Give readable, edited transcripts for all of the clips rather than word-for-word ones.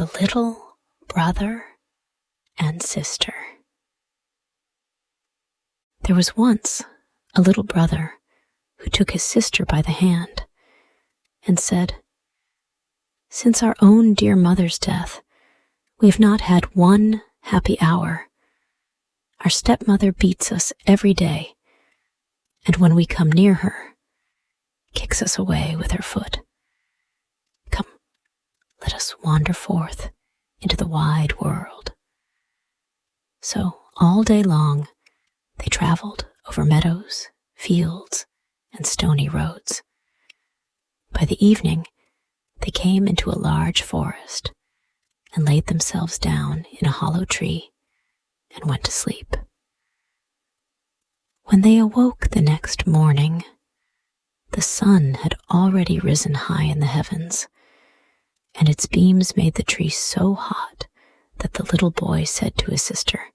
The Little Brother and Sister. There was once a little brother who took his sister by the hand and said, "Since our own dear mother's death, we have not had one happy hour. Our stepmother beats us every day, and when we come near her, kicks us away with her foot. Come, let us wander forth into the wide world." So all day long they traveled over meadows, fields, and stony roads. By the evening, they came into a large forest and laid themselves down in a hollow tree and went to sleep. When they awoke the next morning, the sun had already risen high in the heavens, and its beams made the tree so hot that the little boy said to his sister,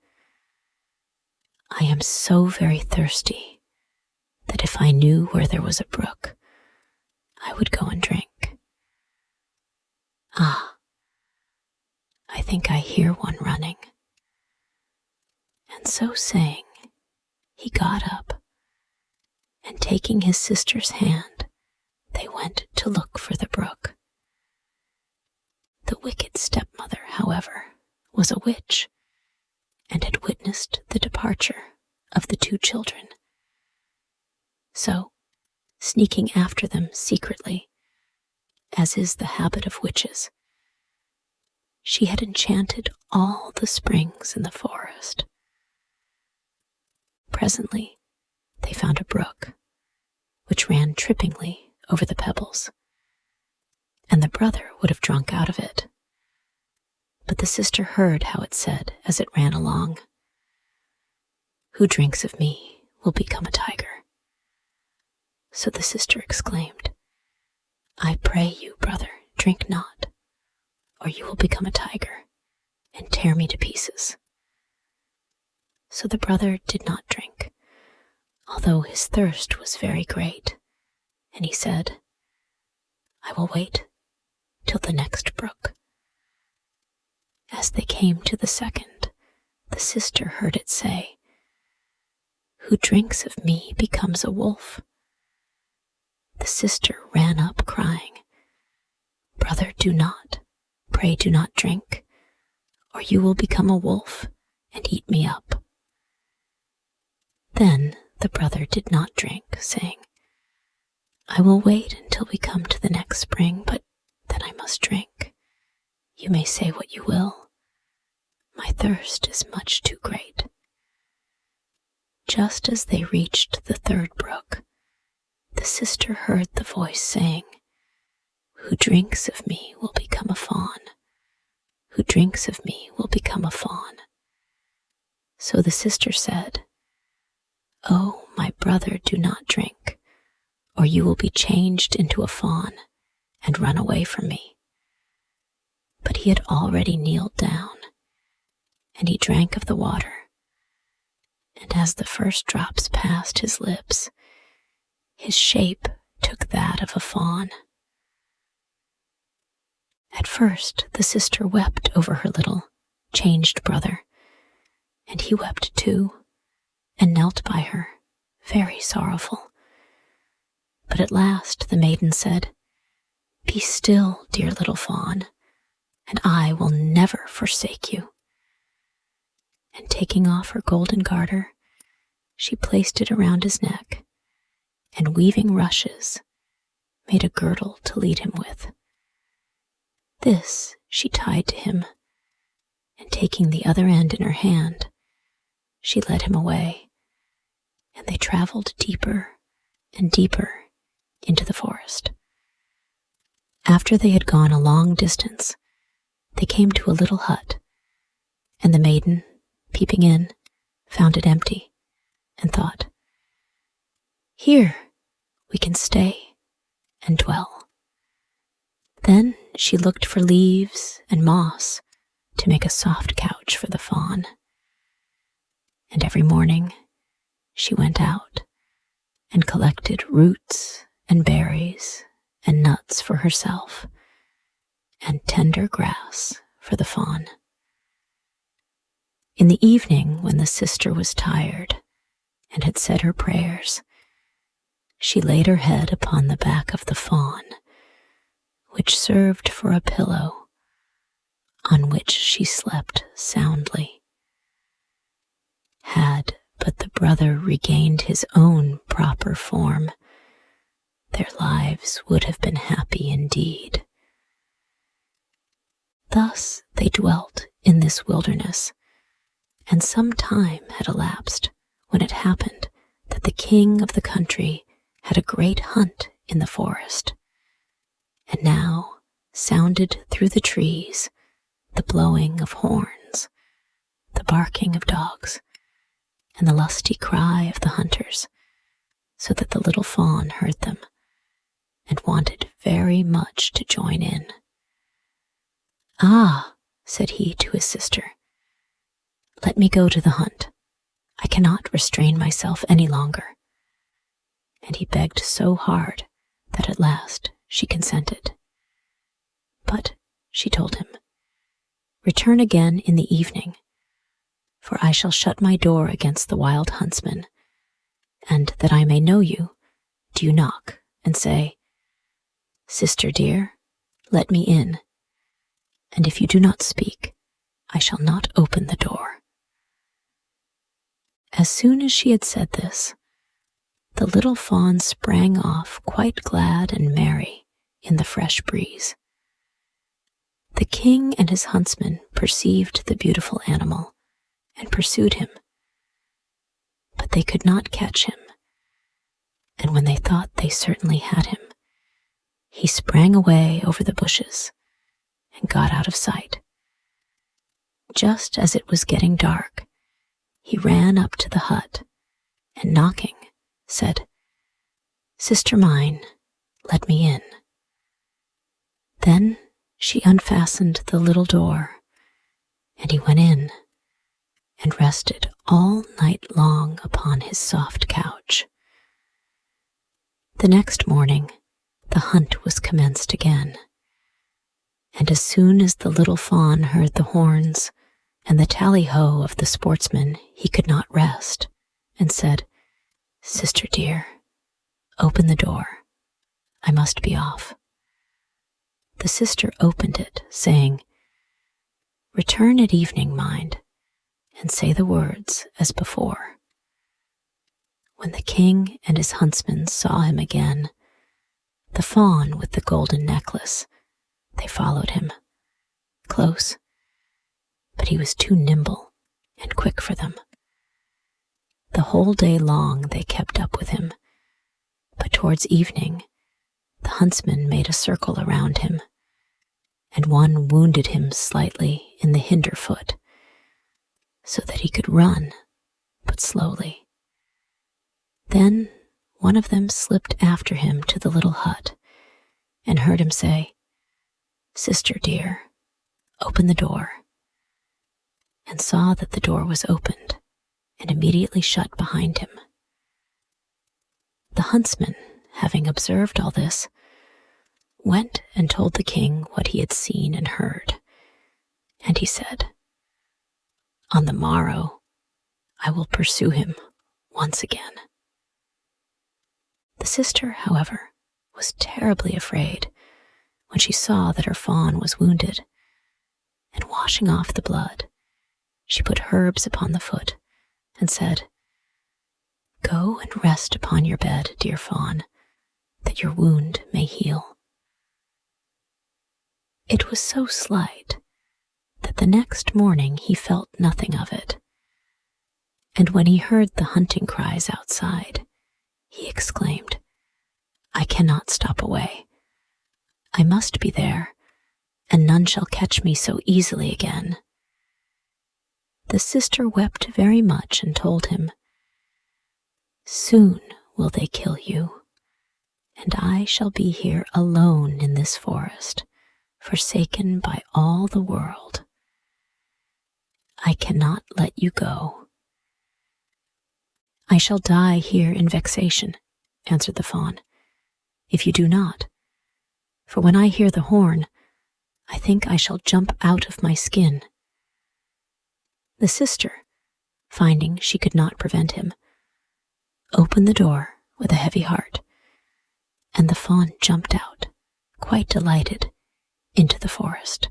"I am so very thirsty that if I knew where there was a brook, I would go and drink. Ah, I think I hear one running." And so saying, he got up, and taking his sister's hand, they went to look for the brook. The wicked stepmother, however, was a witch, and had witnessed the departure of the two children. So, sneaking after them secretly, as is the habit of witches, she had enchanted all the springs in the forest. Presently, they found a brook, which ran trippingly over the pebbles, and the brother would have drunk out of it. But the sister heard how it said as it ran along, "Who drinks of me will become a tiger." So the sister exclaimed, "I pray you, brother, drink not, or you will become a tiger and tear me to pieces." So the brother did not drink, although his thirst was very great, and he said, "I will wait till the next brook." As they came to the second, the sister heard it say, "Who drinks of me becomes a wolf." The sister ran up crying, "Brother, pray do not drink, or you will become a wolf and eat me up." Then the brother did not drink, saying, "I will wait until we come to the next spring, but then I must drink. You may say what you will. My thirst is much too great." Just as they reached the third brook, the sister heard the voice saying, "Who drinks of me will become a fawn. Who drinks of me will become a fawn." So the sister said, "Oh, my brother, do not drink, or you will be changed into a fawn and run away from me." But he had already kneeled down, and he drank of the water, and as the first drops passed his lips, his shape took that of a fawn. At first the sister wept over her little, changed brother, and he wept too, and knelt by her, very sorrowful. But at last the maiden said, "Be still, dear little fawn, and I will never forsake you." And taking off her golden garter, she placed it around his neck, and weaving rushes, made a girdle to lead him with. This she tied to him, and taking the other end in her hand, she led him away, and they traveled deeper and deeper into the forest. After they had gone a long distance, they came to a little hut, and the maiden, peeping in, found it empty, and thought, "Here we can stay and dwell." Then she looked for leaves and moss to make a soft couch for the fawn. And every morning she went out and collected roots and berries and nuts for herself, and tender grass for the fawn. In the evening, when the sister was tired and had said her prayers, she laid her head upon the back of the fawn, which served for a pillow, on which she slept soundly. Had but the brother regained his own proper form, their lives would have been happy indeed. Thus they dwelt in this wilderness, and some time had elapsed when it happened that the king of the country had a great hunt in the forest, and now sounded through the trees the blowing of horns, the barking of dogs, and the lusty cry of the hunters, so that the little fawn heard them and wanted very much to join in. "Ah," said he to his sister, "let me go to the hunt. I cannot restrain myself any longer." And he begged so hard that at last she consented. "But," she told him, "return again in the evening, for I shall shut my door against the wild huntsman, and that I may know you, do you knock and say, 'Sister dear, let me in,' and if you do not speak, I shall not open the door." As soon as she had said this, the little fawn sprang off quite glad and merry in the fresh breeze. The king and his huntsmen perceived the beautiful animal and pursued him, but they could not catch him, and when they thought they certainly had him, he sprang away over the bushes and got out of sight. Just as it was getting dark, he ran up to the hut and, knocking, said, "Sister mine, let me in." Then she unfastened the little door, and he went in and rested all night long upon his soft couch. The next morning, the hunt was commenced again, and as soon as the little fawn heard the horns and the tally-ho of the sportsmen, he could not rest, and said, "Sister dear, open the door. I must be off." The sister opened it, saying, "Return at evening, mind, and say the words as before." When the king and his huntsmen saw him again, the fawn with the golden necklace, they followed him close, but he was too nimble and quick for them. The whole day long they kept up with him, but towards evening the huntsmen made a circle around him, and one wounded him slightly in the hinder foot, so that he could run, but slowly. Then one of them slipped after him to the little hut, and heard him say, "Sister dear, open the door," and saw that the door was opened and immediately shut behind him. The huntsman, having observed all this, went and told the king what he had seen and heard, and he said, "On the morrow I will pursue him once again." The sister, however, was terribly afraid when she saw that her fawn was wounded, and washing off the blood, she put herbs upon the foot and said, "Go and rest upon your bed, dear fawn, that your wound may heal." It was so slight that the next morning he felt nothing of it, and when he heard the hunting cries outside, he exclaimed, "I cannot stop away. I must be there, and none shall catch me so easily again." The sister wept very much and told him, "Soon will they kill you, and I shall be here alone in this forest, forsaken by all the world. I cannot let you go." "I shall die here in vexation," answered the fawn, "if you do not. For when I hear the horn, I think I shall jump out of my skin." The sister, finding she could not prevent him, opened the door with a heavy heart, and the fawn jumped out, quite delighted, into the forest.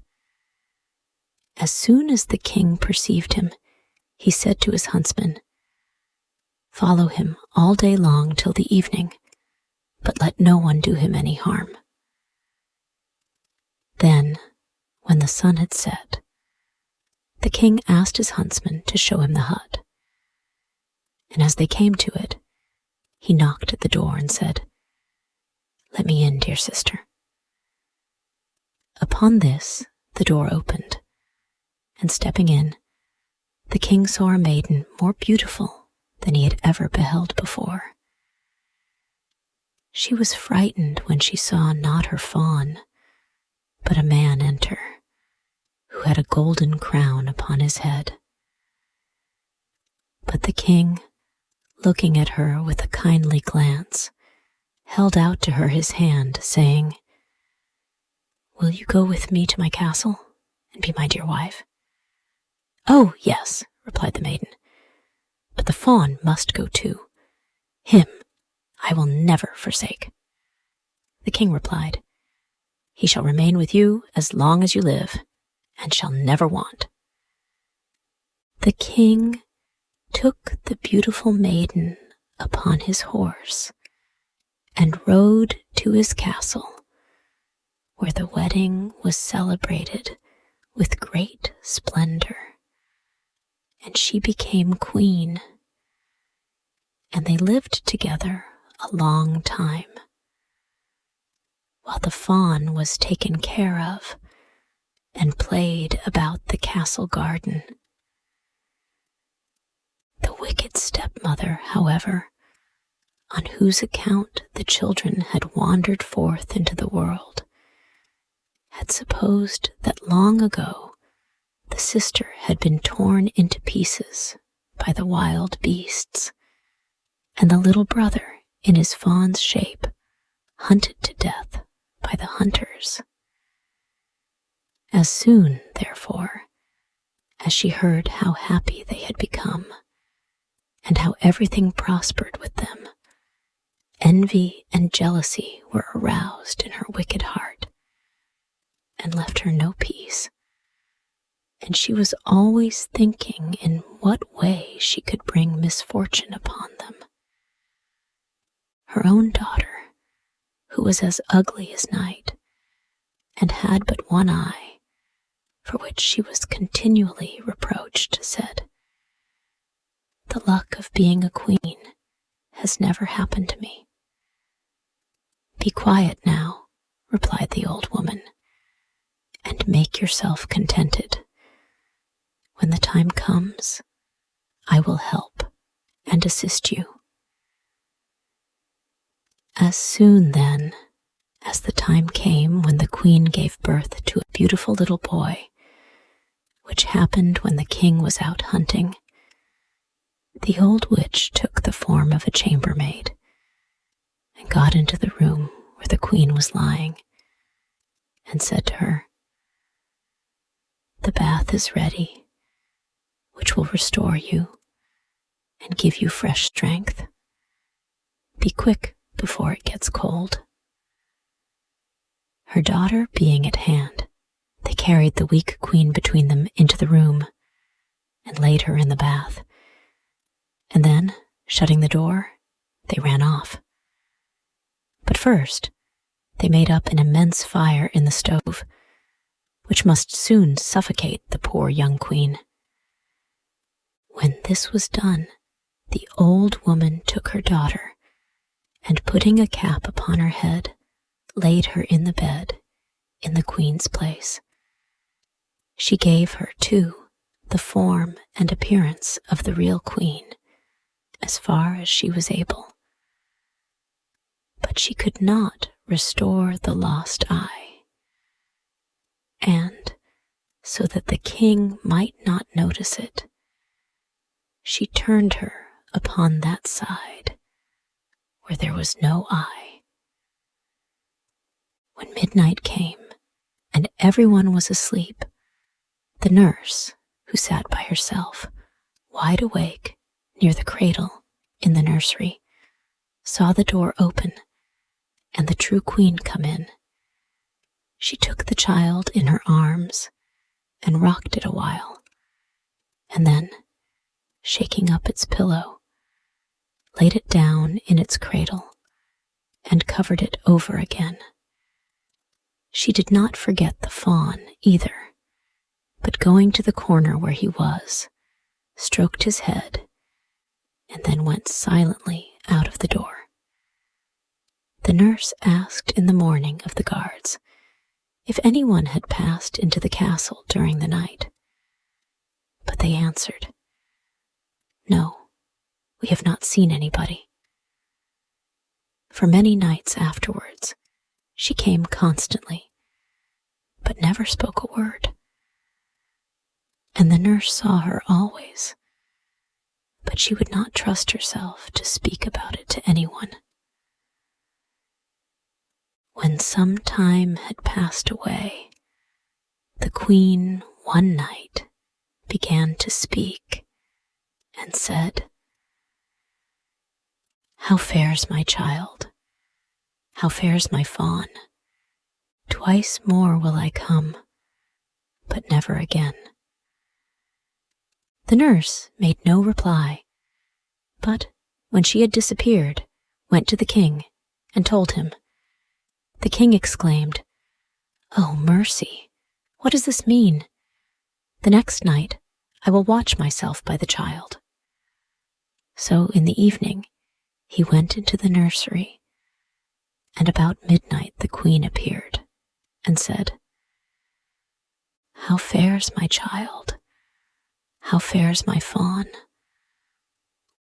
As soon as the king perceived him, he said to his huntsman, "Follow him all day long till the evening, but let no one do him any harm." Then, when the sun had set, the king asked his huntsman to show him the hut. And as they came to it, he knocked at the door and said, "Let me in, dear sister." Upon this, the door opened, and stepping in, the king saw a maiden more beautiful than he had ever beheld before. She was frightened when she saw not her fawn, but a man enter, who had a golden crown upon his head. But the king, looking at her with a kindly glance, held out to her his hand, saying, "Will you go with me to my castle and be my dear wife?" "Oh, yes," replied the maiden, "but the fawn must go too. Him I will never forsake." The king replied, "He shall remain with you as long as you live, and shall never want." The king took the beautiful maiden upon his horse and rode to his castle, where the wedding was celebrated with great splendor, and she became queen, and they lived together a long time, while the fawn was taken care of and played about the castle garden. The wicked stepmother, however, on whose account the children had wandered forth into the world, had supposed that long ago the sister had been torn into pieces by the wild beasts, and the little brother, in his fawn's shape, hunted to death by the hunters. As soon, therefore, as she heard how happy they had become, and how everything prospered with them, envy and jealousy were aroused in her wicked heart, and left her no peace, and she was always thinking in what way she could bring misfortune upon them. Her own daughter, who was as ugly as night, and had but one eye, for which she was continually reproached, said, "The luck of being a queen has never happened to me." "Be quiet now," replied the old woman, "and make yourself contented. When the time comes, I will help and assist you." As soon, then, as the time came when the queen gave birth to a beautiful little boy, which happened when the king was out hunting, the old witch took the form of a chambermaid and got into the room where the queen was lying, and said to her, "The bath is ready, which will restore you and give you fresh strength. Be quick before it gets cold." Her daughter being at hand, they carried the weak queen between them into the room and laid her in the bath, and then, shutting the door, they ran off. But first, they made up an immense fire in the stove, which must soon suffocate the poor young queen. When this was done, the old woman took her daughter, and putting a cap upon her head, laid her in the bed in the queen's place. She gave her, too, the form and appearance of the real queen, as far as she was able. But she could not restore the lost eye, and, so that the king might not notice it, she turned her upon that side where there was no eye. When midnight came, and everyone was asleep, the nurse, who sat by herself, wide awake near the cradle in the nursery, saw the door open and the true queen come in. She took the child in her arms and rocked it a while, and then, shaking up its pillow, laid it down in its cradle and covered it over again. She did not forget the fawn either, but going to the corner where he was, stroked his head, and then went silently out of the door. The nurse asked in the morning of the guards if anyone had passed into the castle during the night, but they answered, "No, we have not seen anybody." For many nights afterwards, she came constantly, but never spoke a word. And the nurse saw her always, but she would not trust herself to speak about it to anyone. When some time had passed away, the queen one night began to speak and said, "How fares my child? How fares my fawn? Twice more will I come, but never again." The nurse made no reply, but when she had disappeared, went to the king and told him. The king exclaimed, "Oh, mercy! What does this mean? The next night I will watch myself by the child." So in the evening he went into the nursery, and about midnight the queen appeared and said, "How fares my child? How fares my fawn?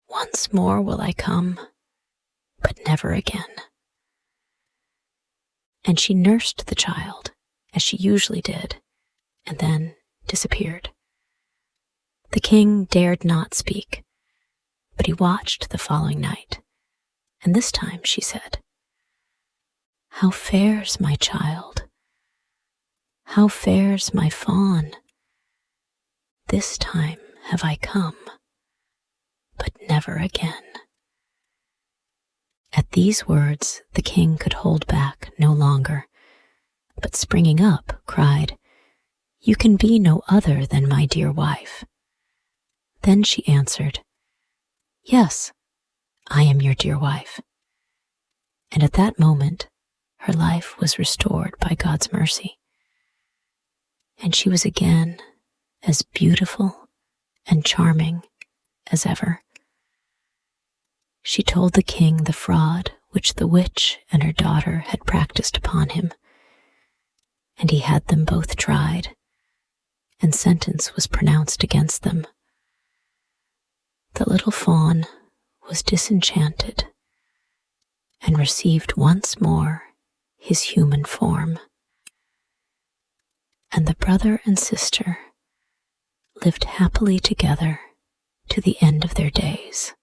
Once more will I come, but never again." And she nursed the child as she usually did, and then disappeared. The king dared not speak, but he watched the following night, and this time she said, "How fares my child? How fares my fawn? This time have I come, but never again." At these words the king could hold back no longer, but springing up, cried, "You can be no other than my dear wife." Then she answered, "Yes, I am your dear wife." And at that moment her life was restored by God's mercy, and she was again as beautiful and charming as ever. She told the king the fraud which the witch and her daughter had practiced upon him, and he had them both tried, and sentence was pronounced against them. The little fawn was disenchanted and received once more his human form, and the brother and sister lived happily together to the end of their days.